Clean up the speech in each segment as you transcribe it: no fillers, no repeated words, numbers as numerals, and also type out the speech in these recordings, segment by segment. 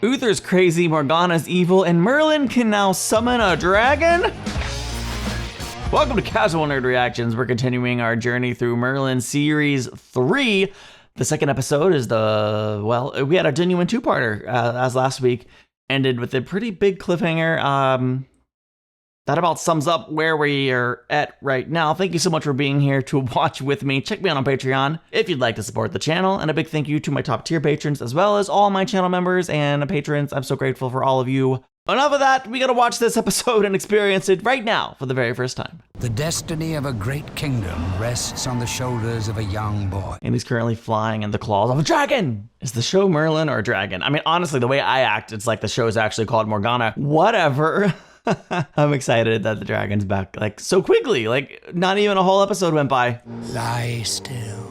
Uther's crazy, Morgana's evil, and Merlin can now summon a dragon? Welcome to Casual Nerd Reactions. We're continuing our journey through Merlin Series 3. The second episode is we had a genuine two-parter, as last week ended with a pretty big cliffhanger. That about sums up where we are at right now. Thank you so much for being here to watch with me. Check me out on Patreon if you'd like to support the channel. And a big thank you to my top tier patrons, as well as all my channel members and patrons. I'm so grateful for all of you. Enough of that, we gotta watch this episode and experience it right now for the very first time. The destiny of a great kingdom rests on the shoulders of a young boy. And he's currently flying in the claws of a dragon. Is the show Merlin or a dragon? I mean, honestly, the way I act, it's like the show is actually called Morgana. Whatever. I'm excited that the dragon's back, like, so quickly. Like, not even a whole episode went by. Lie still.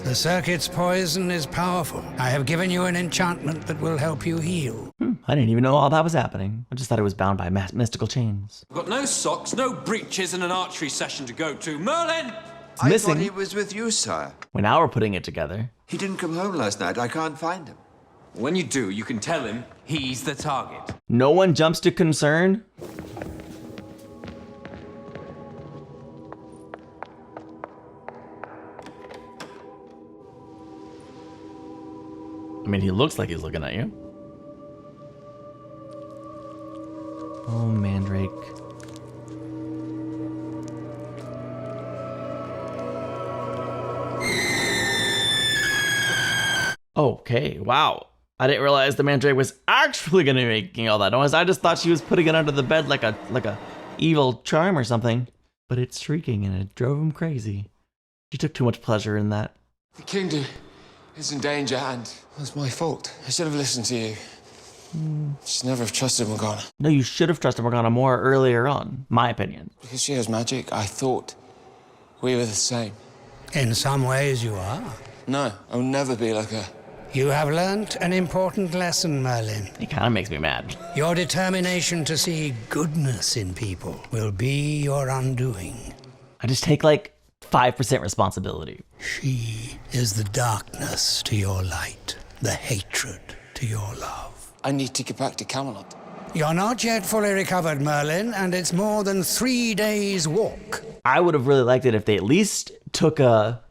The circuit's poison is powerful. I have given you an enchantment that will help you heal. I didn't even know all that was happening. I just thought it was bound by mystical chains. I've got no socks, no breeches, and an archery session to go to. Merlin! It's missing. I thought he was with you, sire. Well, now we're putting it together. He didn't come home last night. I can't find him. When you do, you can tell him he's the target. No one jumps to concern? I mean, he looks like he's looking at you. Oh, Mandrake. Okay, wow. I didn't realize the Mandrake was actually gonna be making all that noise. I just thought she was putting it under the bed like a evil charm or something. But it's shrieking and it drove him crazy. She took too much pleasure in that. The kingdom is in danger, and that's my fault. I should have listened to you. Should never have trusted Morgana. No, you should have trusted Morgana more earlier on, my opinion. Because she has magic, I thought we were the same. In some ways you are. No, I'll never be like her. You have learnt an important lesson, Merlin. It kind of makes me mad. Your determination to see goodness in people will be your undoing. I just take like 5% responsibility. She is the darkness to your light, the hatred to your love. I need to get back to Camelot. You're not yet fully recovered, Merlin, and it's more than 3 days' walk. I would have really liked it if they at least took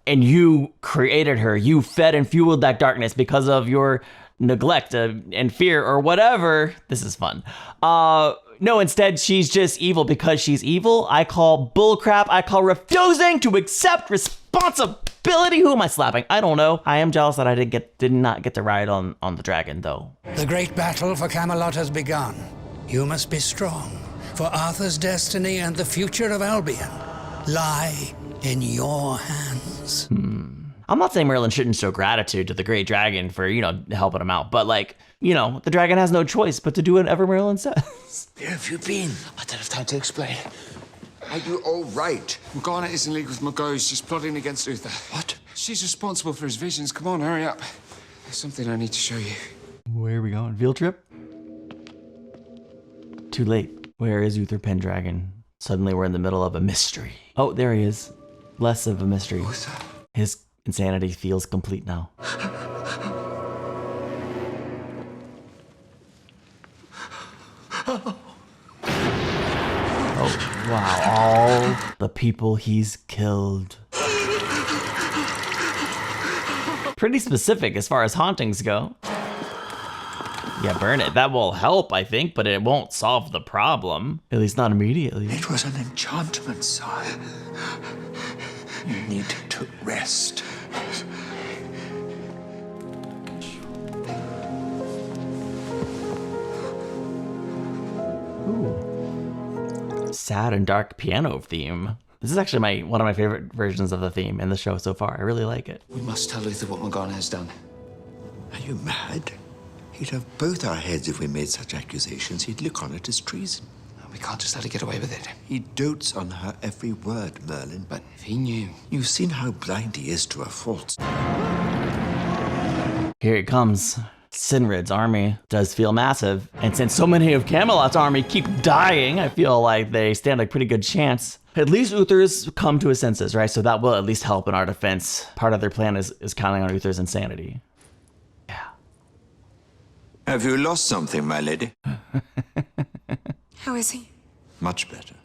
and you created her. You fed and fueled that darkness because of your neglect and fear or whatever. This is fun. No, instead she's just evil because she's evil. I call bullcrap. I call refusing to accept responsibility. Who am I slapping? I don't know. I am jealous that I did not get to ride on the dragon though. The great battle for Camelot has begun. You must be strong, for Arthur's destiny and the future of Albion lie in your hands. I'm not saying Merlin shouldn't show gratitude to the great dragon for, helping him out, but like, the dragon has no choice but to do whatever Merlin says. Where have you been? I don't have time to explain. Are you all right? Morgana is in league with Morgause. She's plotting against Uther. What? She's responsible for his visions. Come on, hurry up. There's something I need to show you. Where are we going? Field trip? Too late. Where is Uther Pendragon? Suddenly we're in the middle of a mystery. Oh, there he is. Less of a mystery. What's that? His insanity feels complete now. Oh, wow. All the people he's killed. Pretty specific as far as hauntings go. Yeah, burn it. That will help, I think, but it won't solve the problem. At least not immediately. It was an enchantment, sire. You need to rest. Ooh. Sad and dark piano theme. This is actually one of my favorite versions of the theme in the show so far. I really like it. We must tell Uther what Morgana has done. Are you mad? He'd have both our heads if we made such accusations. He'd look on it as treason. We can't just let her get away with it. He dotes on her every word, Merlin. But if he knew... You've seen how blind he is to her faults. Here it comes. Sinrid's army does feel massive. And since so many of Camelot's army keep dying, I feel like they stand a pretty good chance. At least Uther's come to his senses, right? So that will at least help in our defense. Part of their plan is counting on Uther's insanity. Yeah. Have you lost something, my lady? How is he? Much better.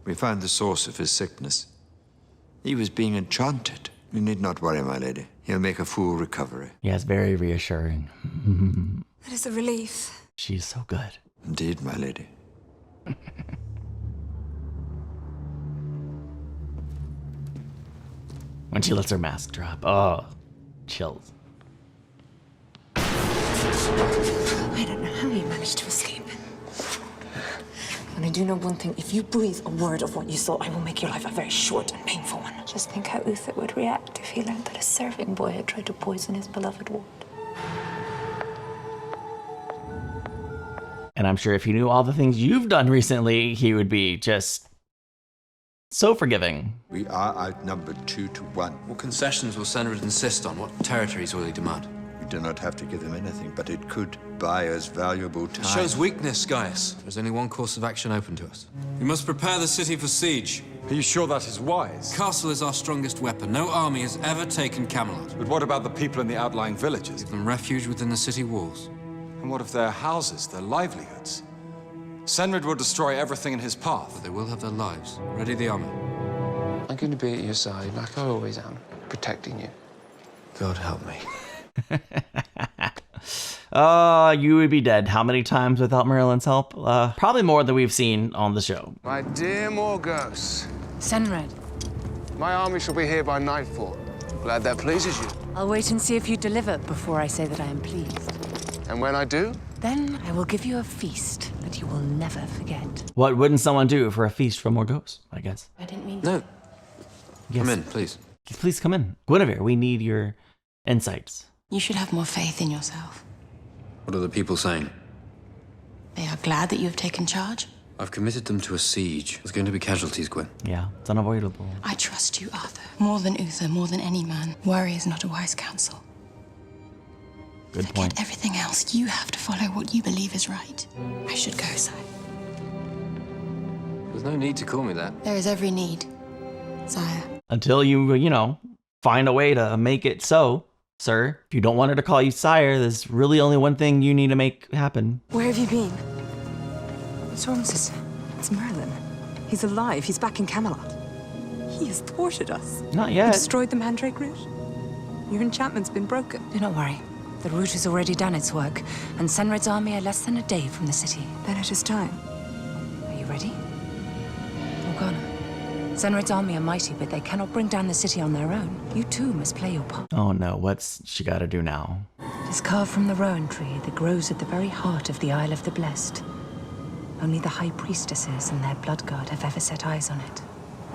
We found the source of his sickness. He was being enchanted. You need not worry, my lady. He'll make a full recovery. Yes, very reassuring. That is a relief. She's so good. Indeed, my lady. When she lets her mask drop. Oh, chills. I don't know how you managed to escape. And I do know one thing. If you breathe a word of what you saw, I will make your life a very short and painful one. Just think how Uther would react if he learned that a serving boy had tried to poison his beloved ward. And I'm sure if he knew all the things you've done recently, he would be just so forgiving. We are outnumbered 2-1. What concessions will Senrid insist on? What territories will he demand? We do not have to give him anything, but it could buy us valuable time. It shows weakness, Gaius. There's only one course of action open to us. We must prepare the city for siege. Are you sure that is wise? Castle is our strongest weapon. No army has ever taken Camelot. But what about the people in the outlying villages? Give them refuge within the city walls. And what of their houses, their livelihoods? Senrid will destroy everything in his path. But they will have their lives. Ready the army. I'm going to be at your side, like I always am, protecting you. God help me. You would be dead how many times without Merlin's help? Probably more than we've seen on the show. My dear Morgause, Senred, my army shall be here by nightfall. Glad that pleases you. I'll wait and see if you deliver before I say that I am pleased. And when I do? Then I will give you a feast that you will never forget. What wouldn't someone do for a feast from Morgause, I guess? I didn't mean No. Yes. Come in, please. Please come in. Guinevere, we need your insights. You should have more faith in yourself. What are the people saying? They are glad that you have taken charge. I've committed them to a siege. There's going to be casualties, Gwyn. Yeah, it's unavoidable. I trust you, Arthur. More than Uther, more than any man. Worry is not a wise counsel. Good Forget point. everything else. You have to follow what you believe is right. I should go, sire. There's no need to call me that. There is every need, sire. Until you find a way to make it so, sir. If you don't want her to call you sire, there's really only one thing you need to make happen. Where have you been? What's wrong, sister? It's Merlin. He's alive. He's back in Camelot. He has thwarted us. Not He yet. destroyed the Mandrake root. Your enchantment's been broken. Do not worry. The root has already done its work, and Senred's army are less than a day from the city. Then it is time. Are you ready? Morgana. Senred's army are mighty, but they cannot bring down the city on their own. You too must play your part. Oh no, what's she gotta do now? It is carved from the rowan tree that grows at the very heart of the Isle of the Blessed. Only the high priestesses and their blood guard have ever set eyes on it.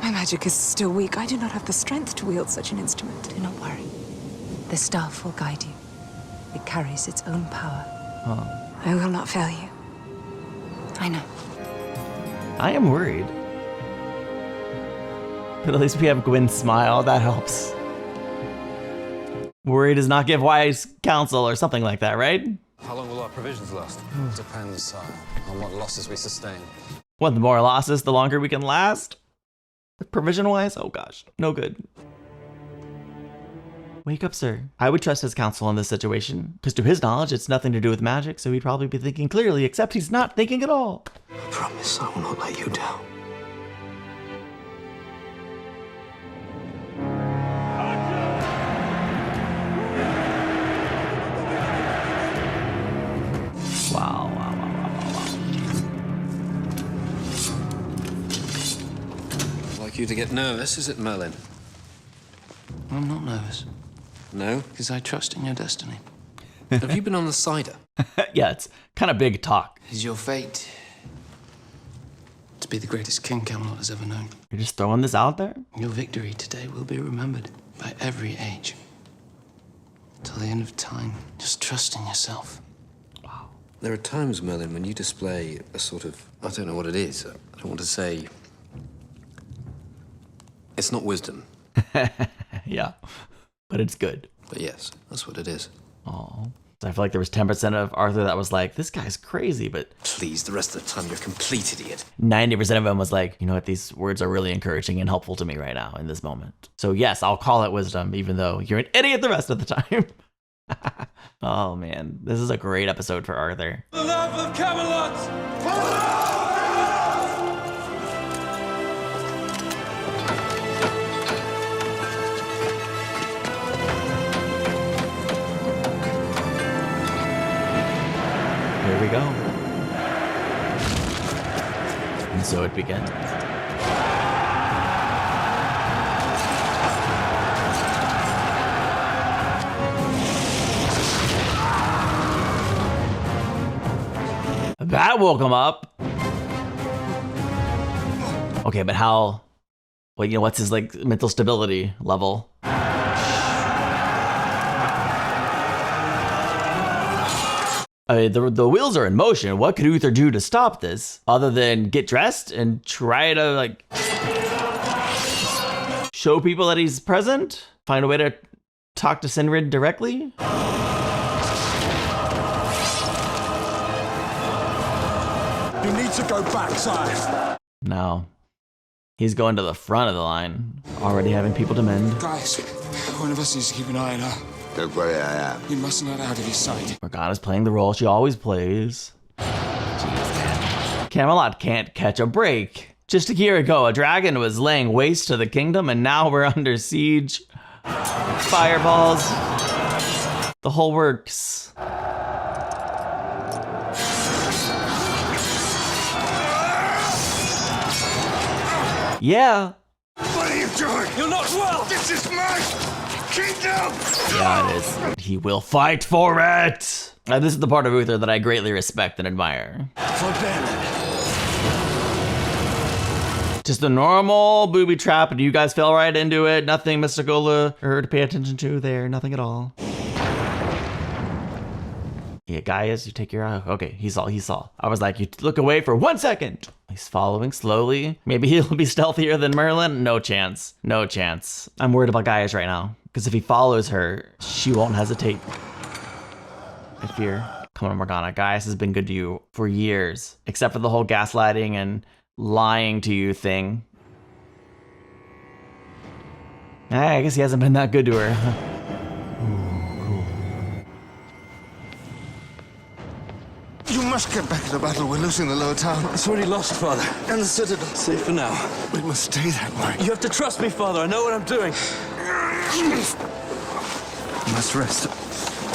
My magic is still weak. I do not have the strength to wield such an instrument. Do not worry. The staff will guide you. It carries its own power. I will not fail you. I know. I am worried. But at least we have Gwyn's smile, that helps. Worry does not give wise counsel or something like that, right? How long will our provisions last? Depends, sire, on what losses we sustain. What, the more losses, the longer we can last? Provision-wise? Oh gosh, no good. Wake up, sir. I would trust his counsel in this situation, because to his knowledge, it's nothing to do with magic, so he'd probably be thinking clearly, except he's not thinking at all. I promise I will not let you down. Wow, wow, wow, wow, wow, I'd like you to get nervous, is it, Merlin? I'm not nervous, No? because I trust in your destiny. Have you been on the cider? wow. Yeah, it's kind of big talk. Is your fate to be the greatest king Camelot has ever known? You're just throwing this out there? Your victory today will be remembered by every age. Till the end of time, just trust in yourself. There are times, Merlin, when you display a sort of... I don't know what it is. I don't want to say... It's not wisdom. Yeah, but it's good. But yes, that's what it is. Oh, I feel like there was 10% of Arthur that was like, this guy's crazy, but Please, the rest of the time you're a complete idiot. 90% of him was like, you know what, these words are really encouraging and helpful to me right now in this moment. So yes, I'll call it wisdom, even though you're an idiot the rest of the time. Oh man, this is a great episode for Arthur. The love of Camelot! Here we go. And so it begins. That woke him up. Okay, but how? Well, you know, what's his like mental stability level? The wheels are in motion. What could Uther do to stop this, other than get dressed and try to like show people that he's present? Find a way to talk to Senrid directly? You need to go back, sire. No. He's going to the front of the line, already having people to mend. Guys, one of us needs to keep an eye on her. Don't worry, I am. We mustn't let her out of his sight. Morgana's playing the role she always plays. Jeez, man. Camelot can't catch a break. Just a year ago, a dragon was laying waste to the kingdom, and now we're under siege. Fireballs. The whole works. Yeah. What are you doing? You're not well! This is my kingdom! Yeah, it is. He will fight for it! This is the part of Uther that I greatly respect and admire. Just a normal booby trap, and you guys fell right into it. Nothing mystical or to pay attention to there. Nothing at all. Yeah, Gaius, you take your eye. Okay, he saw. I was like, you look away for 1 second. He's following slowly. Maybe he'll be stealthier than Merlin. No chance. No chance. I'm worried about Gaius right now. Because if he follows her, she won't hesitate. I fear. Come on, Morgana. Gaius has been good to you for years. Except for the whole gaslighting and lying to you thing. I guess he hasn't been that good to her. You must get back to the battle. We're losing the lower town. It's already lost, Father. And the citadel. Safe for now. We must stay that way. You have to trust me, Father. I know what I'm doing. You must rest.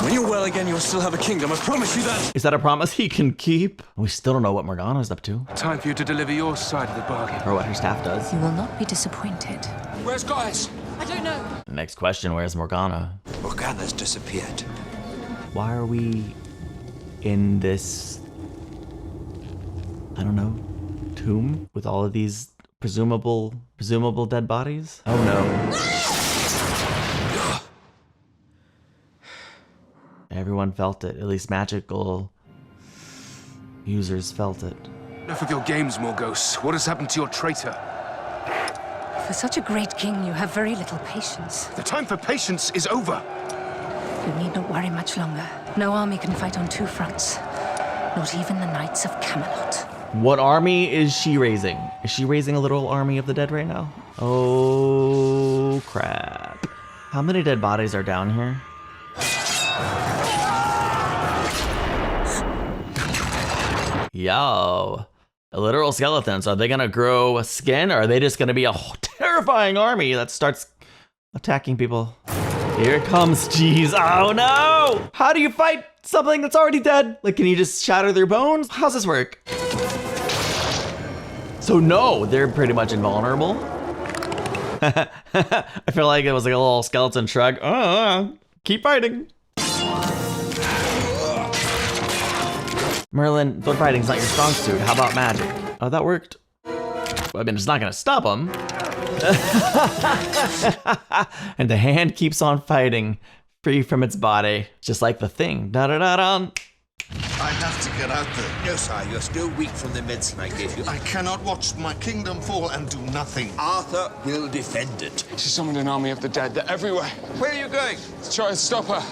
When you're well again, you'll still have a kingdom. I promise you that. Is that a promise he can keep? We still don't know what Morgana's up to. Time for you to deliver your side of the bargain. Or what her staff does. You will not be disappointed. Where's Gaius? I don't know. Next question, where's Morgana? Morgana's disappeared. Why are we in this, I don't know, tomb with all of these presumable dead bodies? Oh no. Everyone felt it. At least magical users felt it. Enough of your games, Morgause. What has happened to your traitor? For such a great king, you have very little patience. The time for patience is over. You need not worry much longer. No army can fight on two fronts. Not even the Knights of Camelot. What army is she raising? Is she raising a literal army of the dead right now? Oh, crap. How many dead bodies are down here? Yo. Literal skeletons. Are they gonna grow a skin, or are they just gonna be a terrifying army that starts attacking people? Here it comes, jeez. Oh no! How do you fight something that's already dead? Like, can you just shatter their bones? How's this work? So no, they're pretty much invulnerable. I feel like it was like a little skeleton shrug. Keep fighting. Merlin, sword fighting's not your strong suit. How about magic? Oh, that worked. Well, I mean, it's not gonna stop him. And the hand keeps on fighting, free from its body, just like the thing. Da-da-da-da. I have to get out there. No, sire, you're still weak from the medicine I gave you. I cannot watch my kingdom fall and do nothing. Arthur will defend it. She summoned an army of the dead. They're everywhere. Where are you going? To try and stop her.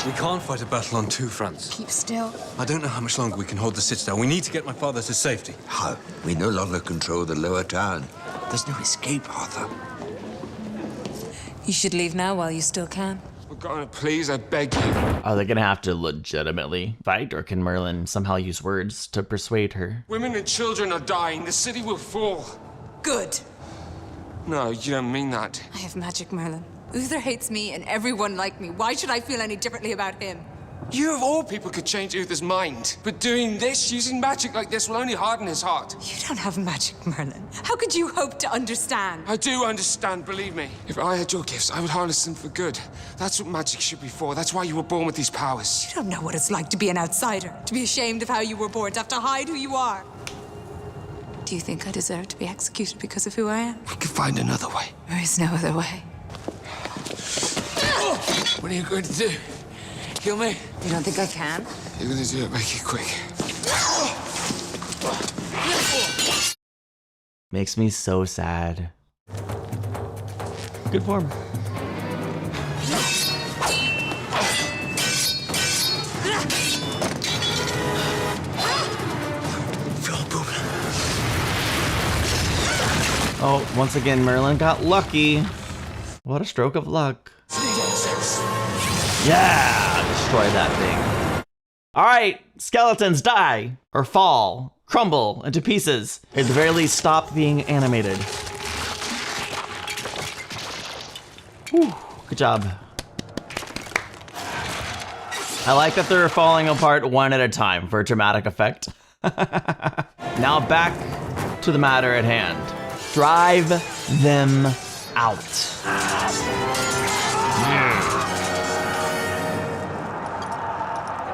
We can't fight a battle on two fronts. Keep still. I don't know how much longer we can hold the citadel. We need to get my father to safety. How? We no longer control the lower town. There's no escape, Arthur. You should leave now while you still can. Morgana, please, I beg you. Are they gonna have to legitimately fight, or can Merlin somehow use words to persuade her? Women and children are dying. The city will fall. Good. No, you don't mean that. I have magic, Merlin. Uther hates me and everyone like me. Why should I feel any differently about him? You of all people could change Uther's mind. But doing this, using magic like this, will only harden his heart. You don't have magic, Merlin. How could you hope to understand? I do understand, believe me. If I had your gifts, I would harness them for good. That's what magic should be for. That's why you were born with these powers. You don't know what it's like to be an outsider, to be ashamed of how you were born, to have to hide who you are. Do you think I deserve to be executed because of who I am? We could find another way. There is no other way. What are you going to do? Kill me? You don't think I can? You're going to do it. Make it quick. Makes me so sad. Good form. Oh, once again, Merlin got lucky. What a stroke of luck. Yeah, destroy that thing. All right, skeletons die, or fall, crumble into pieces. At the very least, stop being animated. Whew, good job. I like that they're falling apart one at a time for dramatic effect. Now back to the matter at hand. Drive them out.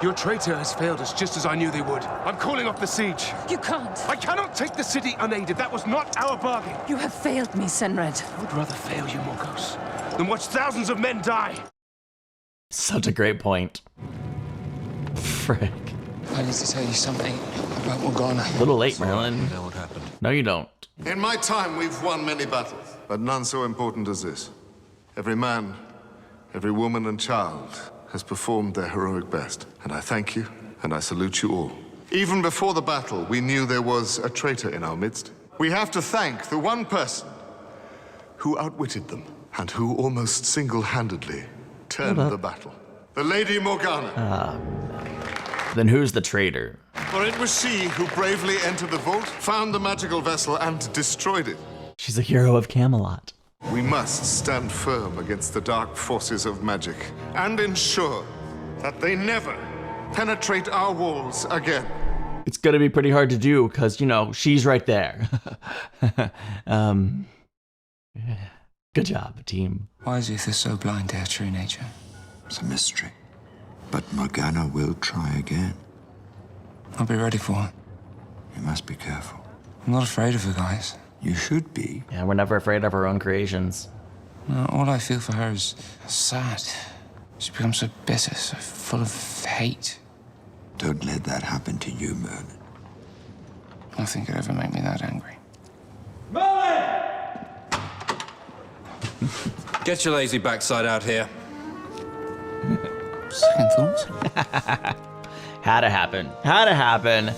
Your traitor has failed us just as I knew they would. I'm calling off the siege. You can't. I cannot take the city unaided. That was not our bargain. You have failed me, Senred. I would rather fail you, Morgause, than watch thousands of men die. Such a great point. Frick. I need to tell you something about Morgana. A little late, Merlin. You know what happened? No, you don't. In my time, we've won many battles, but none so important as this. Every man, every woman and child has performed their heroic best. And I thank you, and I salute you all. Even before the battle, we knew there was a traitor in our midst. We have to thank the one person who outwitted them, and who almost single-handedly turned the battle. The Lady Morgana. Then who's the traitor? For it was she who bravely entered the vault, found the magical vessel, and destroyed it. She's a hero of Camelot. We must stand firm against the dark forces of magic and ensure that they never penetrate our walls again. It's gonna be pretty hard to do because, you know, she's right there. Good job, team. Why is Uther so blind to her true nature? It's a mystery. But Morgana will try again. I'll be ready for her. You must be careful. I'm not afraid of her, guys. You should be. Yeah, we're never afraid of our own creations. No, all I feel for her is sad. She's become so bitter, so full of hate. Don't let that happen to you, Merlin. Nothing could ever make me that angry. Get your lazy backside out here. Second thoughts? Had to happen. Had to happen.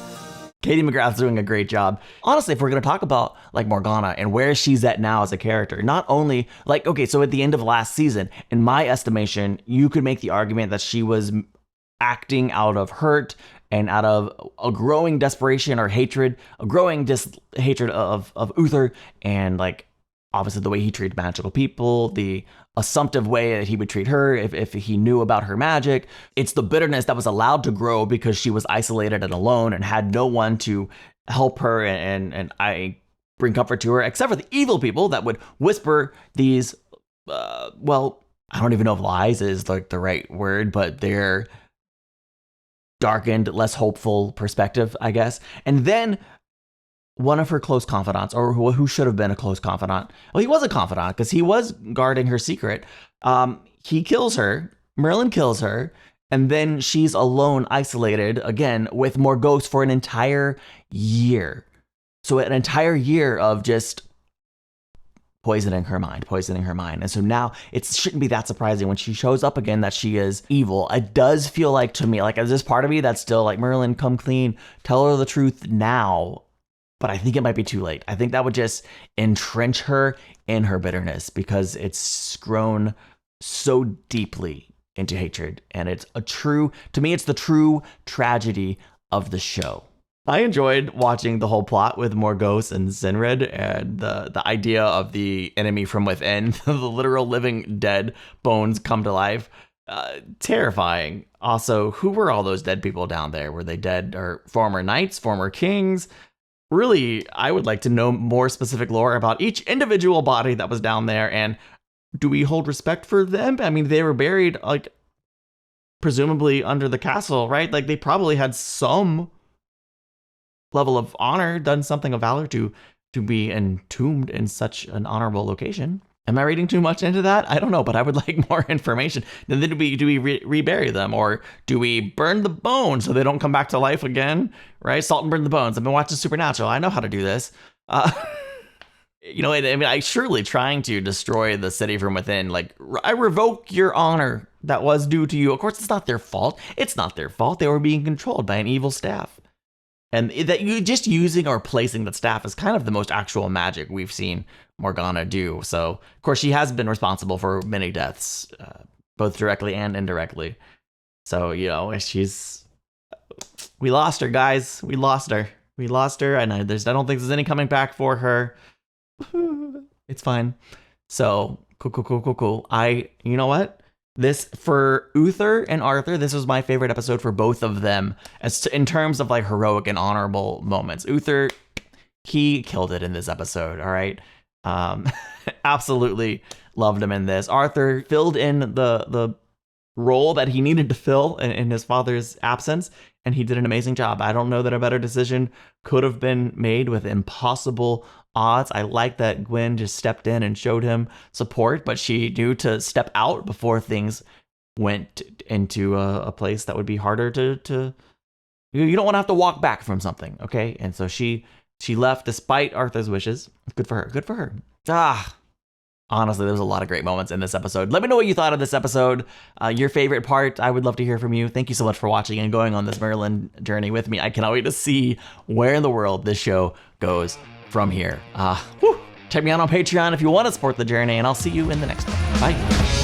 Katie McGrath's doing a great job. Honestly, if we're going to talk about like Morgana and where she's at now as a character, not only like, okay, so at the end of last season, in my estimation, you could make the argument that she was acting out of hurt and out of a growing desperation or hatred, a growing hatred of Uther, and like obviously the way he treated magical people, the assumptive way that he would treat her if he knew about her magic. It's the bitterness that was allowed to grow because she was isolated and alone and had no one to help her and I bring comfort to her, except for the evil people that would whisper these, well, I don't even know if lies is like the right word, but they're darkened, less hopeful perspective, I guess. And then one of her close confidants, or who should have been a close confidant. Well, he was a confidant because he was guarding her secret. He kills her. Merlin kills her. And then she's alone, isolated, again, with Morgause for an entire year. So an entire year of just poisoning her mind. And so now it shouldn't be that surprising when she shows up again that she is evil. It does feel like to me, like there's this part of me that's still like, Merlin, come clean, tell her the truth now. But I think it might be too late. I think that would just entrench her in her bitterness because it's grown so deeply into hatred. And it's to me, it's the true tragedy of the show. I enjoyed watching the whole plot with Morgause and Sinred and the idea of the enemy from within, the literal living dead bones come to life. Terrifying. Also, who were all those dead people down there? Were they dead or former knights, former kings? Really, I would like to know more specific lore about each individual body that was down there. And do we hold respect for them? I mean, they were buried, like, presumably under the castle, right? Like, they probably had some level of honor, done something of valor to be entombed in such an honorable location. Am I reading too much into that? I don't know, but I would like more information. Then do we rebury them, or do we burn the bones so they don't come back to life again? Right? Salt and burn the bones. I've been watching Supernatural. I know how to do this. You know, I mean, I surely trying to destroy the city from within. Like, I revoke your honor that was due to you. Of course, it's not their fault. It's not their fault. They were being controlled by an evil staff. And that you just using or placing that staff is kind of the most actual magic we've seen Morgana do. So, of course, she has been responsible for many deaths, both directly and indirectly. So, you know, we lost her, guys. We lost her. And I don't think there's any coming back for her. It's fine. So, cool. You know what? This, for Uther and Arther, this was my favorite episode for both of them in terms of like heroic and honorable moments. Uther, he killed it in this episode, all right? Absolutely loved him in this. Arther filled in the role that he needed to fill in his father's absence, and he did an amazing job. I don't know that a better decision could have been made with impossible odds. I like that Gwen just stepped in and showed him support, but she knew to step out before things went into a place that would be harder to you don't want to have to walk back from something, okay? And so she left despite Arthur's wishes. Good for her. Honestly, there was a lot of great moments in this episode. Let me know what you thought of this episode. Your favorite part, I would love to hear from you. Thank you so much for watching and going on this Merlin journey with me. I cannot wait to see where in the world this show goes from here. Check me out on Patreon if you want to support the journey, and I'll see you in the next one. Bye.